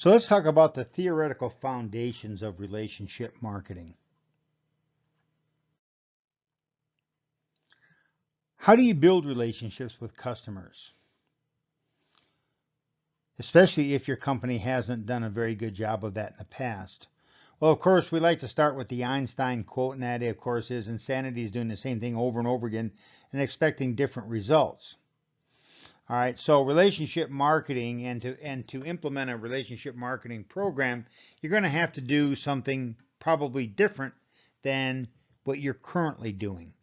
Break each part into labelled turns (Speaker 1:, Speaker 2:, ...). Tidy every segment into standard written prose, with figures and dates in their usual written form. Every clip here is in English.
Speaker 1: So let's talk about the theoretical foundations of relationship marketing. How do you build relationships with customers? Especially if your company hasn't done a very good job of that in the past. Well, of course, we like to start with the Einstein quote, and that, of course, is insanity is doing the same thing over and over again and expecting different results. All right, so relationship marketing and to implement a relationship marketing program, you're going to have to do something probably different than what you're currently doing.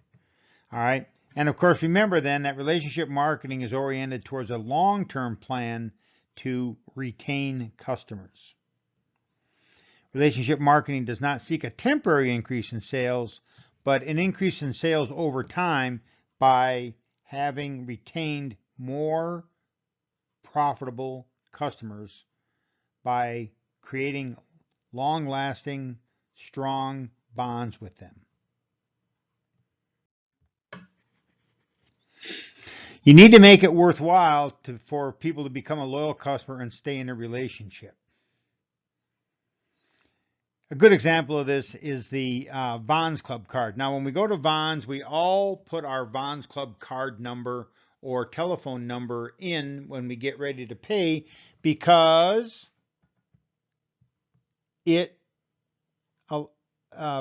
Speaker 1: All right, and of course, remember then that relationship marketing is oriented towards a long-term plan to retain customers. Relationship marketing does not seek a temporary increase in sales, but an increase in sales over time by having retained more profitable customers by creating long-lasting, strong bonds with them. You need to make it worthwhile for people to become a loyal customer and stay in a relationship. A good example of this is the Vons Club card. Now, when we go to Vons, we all put our Vons Club card number or telephone number in when we get ready to pay because it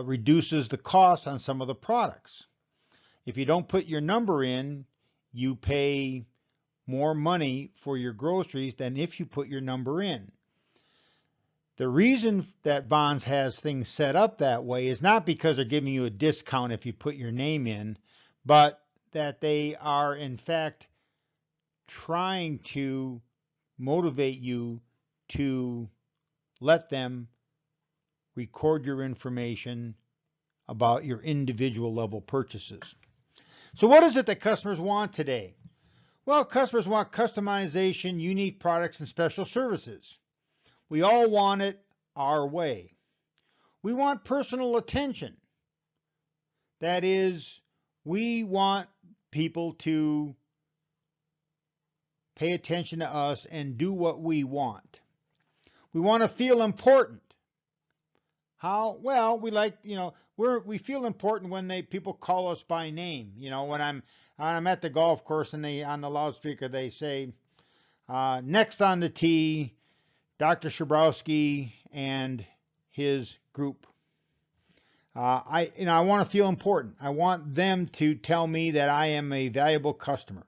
Speaker 1: reduces the cost on some of the products. If you don't put your number in, you pay more money for your groceries than if you put your number in. The reason that Vons has things set up that way is not because they're giving you a discount if you put your name in, but that they are in fact trying to motivate you to let them record your information about your individual level purchases. So what is it that customers want today? Well, customers want customization, unique products, and special services. We all want it our way. We want personal attention. That is, we want people to pay attention to us and do what we want. We want to feel important. How? Well, we like, we feel important when people call us by name. When I'm at the golf course and on the loudspeaker they say, next on the tee, Dr. Shabrowski and his group. I want to feel important. I want them to tell me that I am a valuable customer.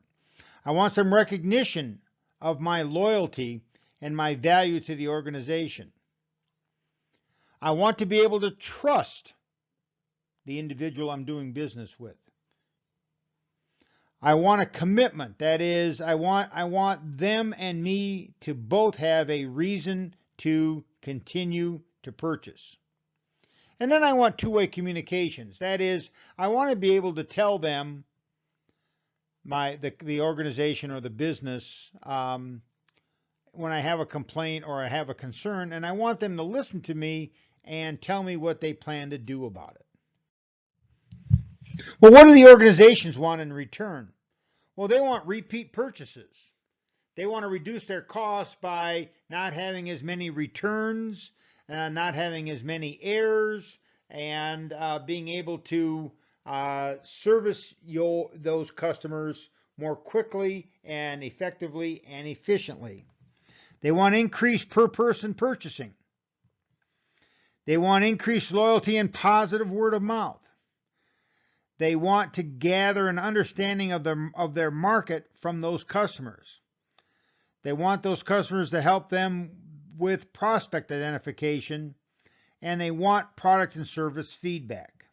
Speaker 1: I want some recognition of my loyalty and my value to the organization. I want to be able to trust the individual I'm doing business with. I want a commitment. That is, I want them and me to both have a reason to continue to purchase. And then I want two-way communications. That is, I want to be able to tell them, the organization or the business, when I have a complaint or I have a concern, and I want them to listen to me and tell me what they plan to do about it. Well, what do the organizations want in return? Well, they want repeat purchases. They want to reduce their costs by not having as many returns, not having as many errors, and being able to service those customers more quickly and effectively and efficiently. They want increased per person purchasing. They want increased loyalty and positive word of mouth. They want to gather an understanding of their market from those customers. They want those customers to help them with prospect identification, and they want product and service feedback.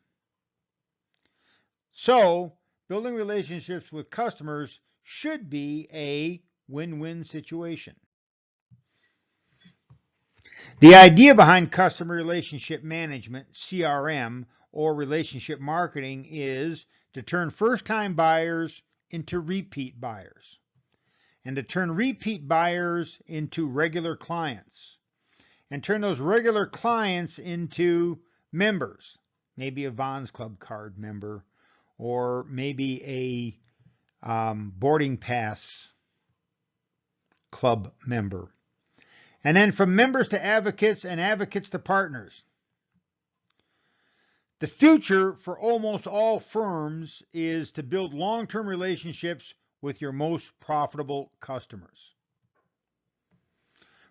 Speaker 1: So, building relationships with customers should be a win-win situation. The idea behind customer relationship management, CRM, or relationship marketing is to turn first-time buyers into repeat buyers, and to turn repeat buyers into regular clients, and turn those regular clients into members, maybe a Vons Club card member, or maybe a boarding pass club member. And then from members to advocates and advocates to partners. The future for almost all firms is to build long-term relationships with your most profitable customers.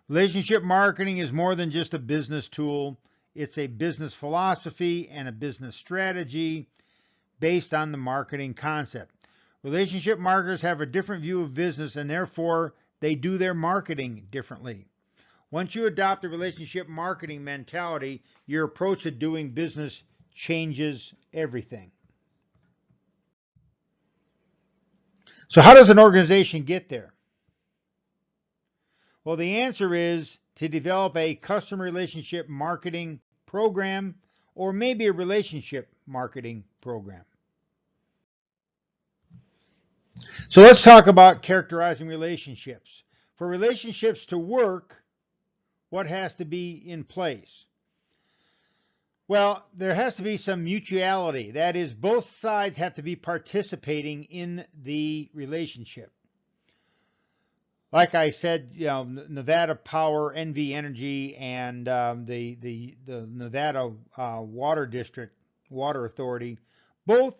Speaker 1: Relationship marketing is more than just a business tool. It's a business philosophy and a business strategy based on the marketing concept. Relationship marketers have a different view of business, and therefore they do their marketing differently. Once you adopt a relationship marketing mentality, your approach to doing business changes everything. So how does an organization get there? Well, the answer is to develop a customer relationship marketing program, or maybe a relationship marketing program. So let's talk about characterizing relationships. For relationships to work, what has to be in place? Well, there has to be some mutuality. That is, both sides have to be participating in the relationship. Like I said, Nevada Power, NV Energy, and the Nevada Water Authority, both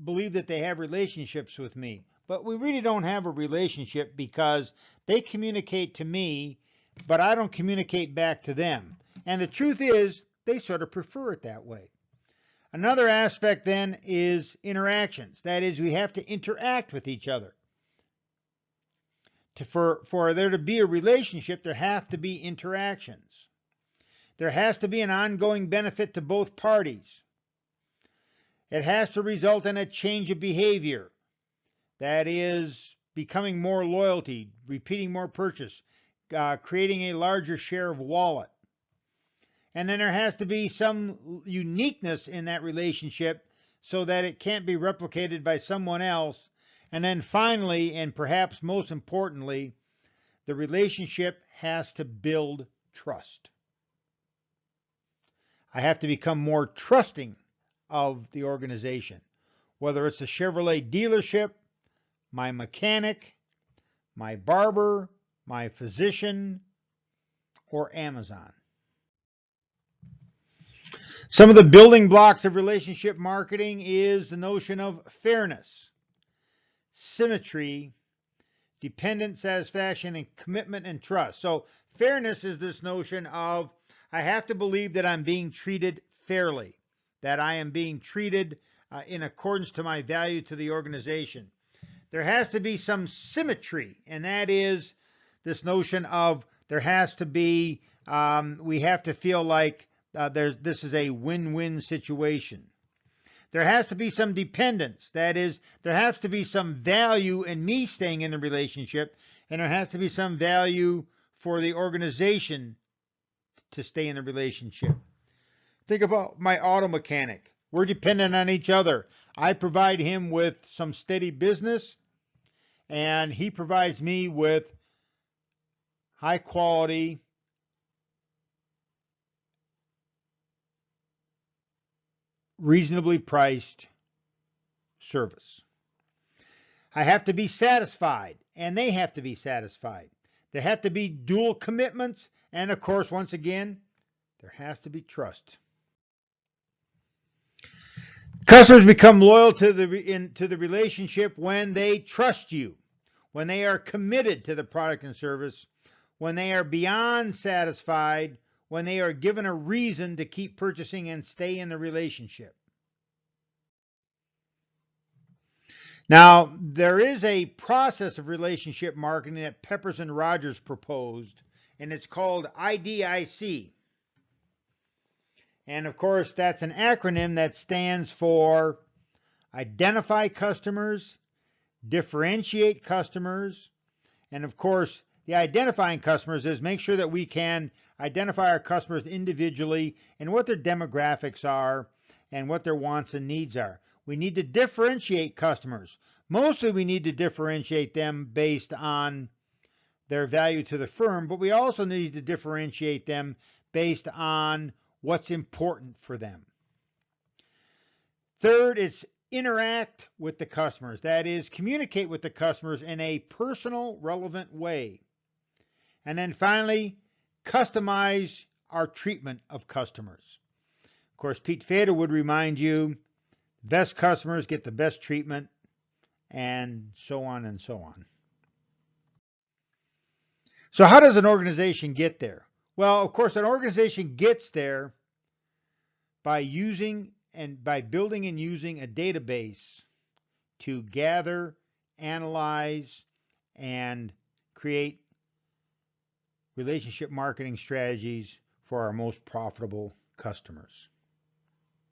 Speaker 1: believe that they have relationships with me. But we really don't have a relationship because they communicate to me, but I don't communicate back to them. And the truth is, they sort of prefer it that way. Another aspect then is interactions. That is, we have to interact with each other. For there to be a relationship, there have to be interactions. There has to be an ongoing benefit to both parties. It has to result in a change of behavior. That is, becoming more loyalty, repeating more purchase, creating a larger share of wallet. And then there has to be some uniqueness in that relationship so that it can't be replicated by someone else. And then finally, and perhaps most importantly, the relationship has to build trust. I have to become more trusting of the organization, whether it's a Chevrolet dealership, my mechanic, my barber, my physician, or Amazon. Some of the building blocks of relationship marketing is the notion of fairness, symmetry, dependent satisfaction, and commitment and trust. So fairness is this notion of I have to believe that I'm being treated fairly, that I am being treated in accordance to my value to the organization. There has to be some symmetry, and that is this notion of there has to be, we have to feel like this is a win-win situation. There has to be some dependence. That is, there has to be some value in me staying in the relationship, and there has to be some value for the organization to stay in the relationship. Think about my auto mechanic. We're dependent on each other. I provide him with some steady business, and he provides me with high quality, reasonably priced service. I have to be satisfied, and they have to be satisfied. There have to be dual commitments, and of course, once again, there has to be trust. Customers become loyal to the relationship when they trust you, when they are committed to the product and service, when they are beyond satisfied, when they are given a reason to keep purchasing and stay in the relationship. Now, there is a process of relationship marketing that Peppers and Rogers proposed, and it's called IDIC. And of course, that's an acronym that stands for identify customers, differentiate customers, and of course, the identifying customers is make sure that we can identify our customers individually and what their demographics are and what their wants and needs are. We need to differentiate customers. Mostly we need to differentiate them based on their value to the firm, but we also need to differentiate them based on what's important for them. Third, it's interact with the customers. That is, communicate with the customers in a personal, relevant way. And then finally, customize our treatment of customers. Of course, Pete Feder would remind you, best customers get the best treatment, and so on and so on. So how does an organization get there? Well, of course, an organization gets there by building and using a database to gather, analyze, and create relationship marketing strategies for our most profitable customers.